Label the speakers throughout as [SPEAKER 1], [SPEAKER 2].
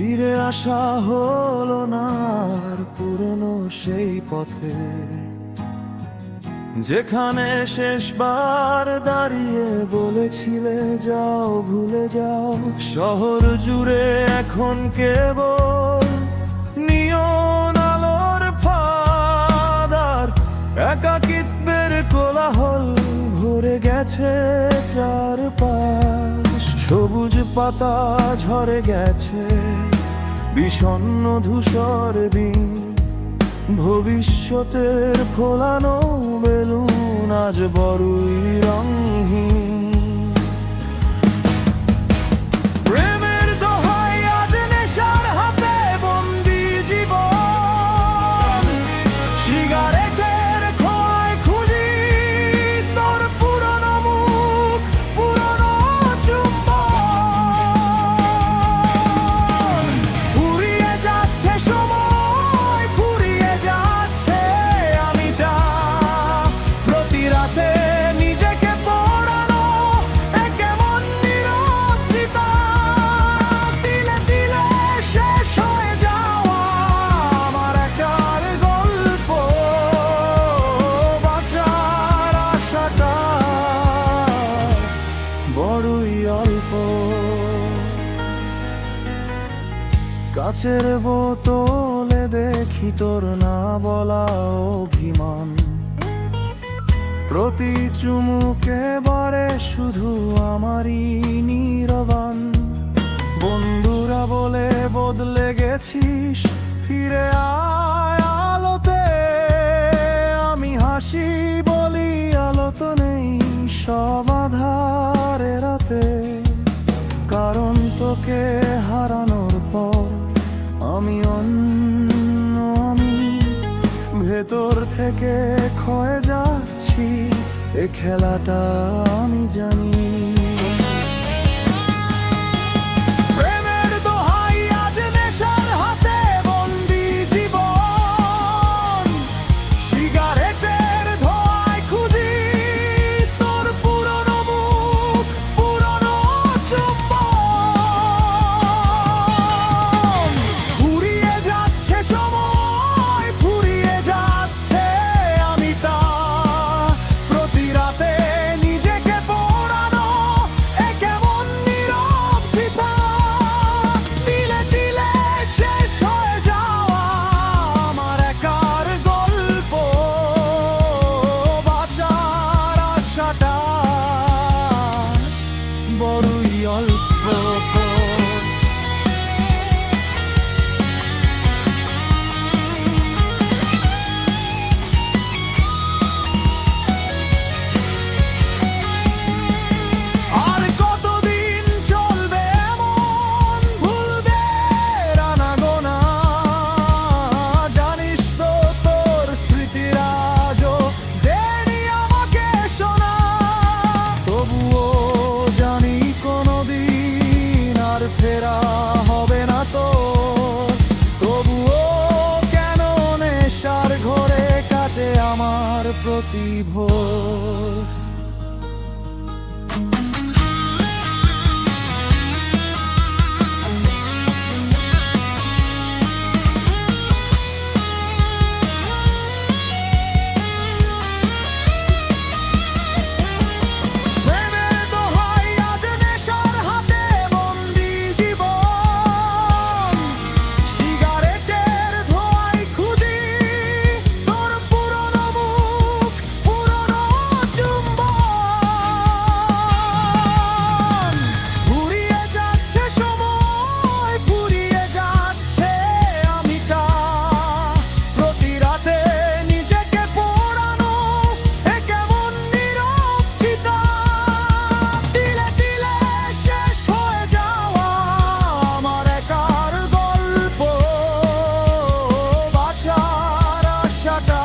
[SPEAKER 1] ফিরে আসা হলো না আর পুরনো সেই পথে, যেখানে শেষবার দাঁড়িয়ে বলেছিলে যাও ভুলে যাও। শহর জুড়ে এখন কেবল নিয়ন আলোর ফাঁদ আর একাকিত্বের কোলাহল ভরে গেছে চারপাশ। সবুজ পাতা ঝরে গেছে, বিষণ্ণ ধূসর দিন, ভবিষ্যতের ফোলানো বেলুন আজ বড়ই রঙহীন। প্রেমের দোহাই আজ নেশার হাতে বন্দি জীবন, সিগারেটের খোঁয়ায় খুঁজি তোর পুরনো মুখ, পুরনো চুম্বন। ফুরিয়ে যাচ্ছে সময়, ফুরিয়ে যাচ্ছে আমিটা, প্রতি রাতে নিজেকে পড়ানো এ কেমন নীরব চিতা। দিলে দিলে শেষ হয়ে যাওয়া আমার একার গল্প, বাঁচার আশাটা বড়ই অল্প। কাচের বোতলে দেখি তোর না বলা অভিমান, প্রতি চুমুকে বারে শুধু আমারই নীরবান। বন্ধুরা বলে বদলে গেছিস, ফিরে আয় আলোতে। আমি হাসি বলি আলো তো নেই সব আঁধারে রাতে, কারণ তোকে হারানোর পর আমি অন্য আমি, ভেতর থেকে ক্ষয়ে যাচ্ছি এ খেলাটা আমি জানি। প্রেমের দোহাই আজ নেশার হাতে বন্দি জীবন, সিগারেটের ধোঁয়ায় খুঁজি তোর পুরনো মুখ, পুরনো চুম্বন। ফুরিয়ে যাচ্ছে সময়, ফুরিয়ে যাচ্ছে আমিটা, প্রতি রাতে নিজেকে পড়ানো এ কেমন নীরব চিতা। দিলে দিলে শেষ হয়ে যাওয়া আমার একার গল্প, বাঁচার আশাটা বড়ই অল্প। আর কতদিন চলবে এমন ভুলদের আনাগোনা, জানিস তো তোর স্মৃতিরাজও দেয়নি আমাকে শোনা। তবুও জানি কোনোদিন আর ফেরা হবে না তোর, তবুও কেন নেশার ঘরে কাটে আমার প্রতি ভোর। প্রেমের দোহাই আজ নেশার হাতে বন্দি জীবন, সিগারেটের ধোঁয়ায় খুঁজি তোর পুরনো মুখ, পুরনো চুম্বন। ফুরিয়ে যাচ্ছে সময়, ফুরিয়ে যাচ্ছে আমিটা, প্রতি রাতে নিজেকে পড়ানো এ কেমন নীরব চিতা। দিলে দিলে শেষ হয়ে যাওয়া আমার একার গল্প, বাঁচার আশাটা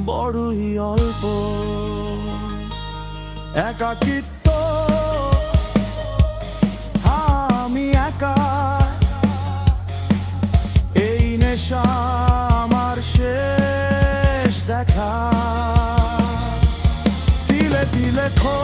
[SPEAKER 1] বড়ই অল্প। একাকিত্ব আমি একা, এই নেশা আমার শেষ দেখা। তিলে তিলে খো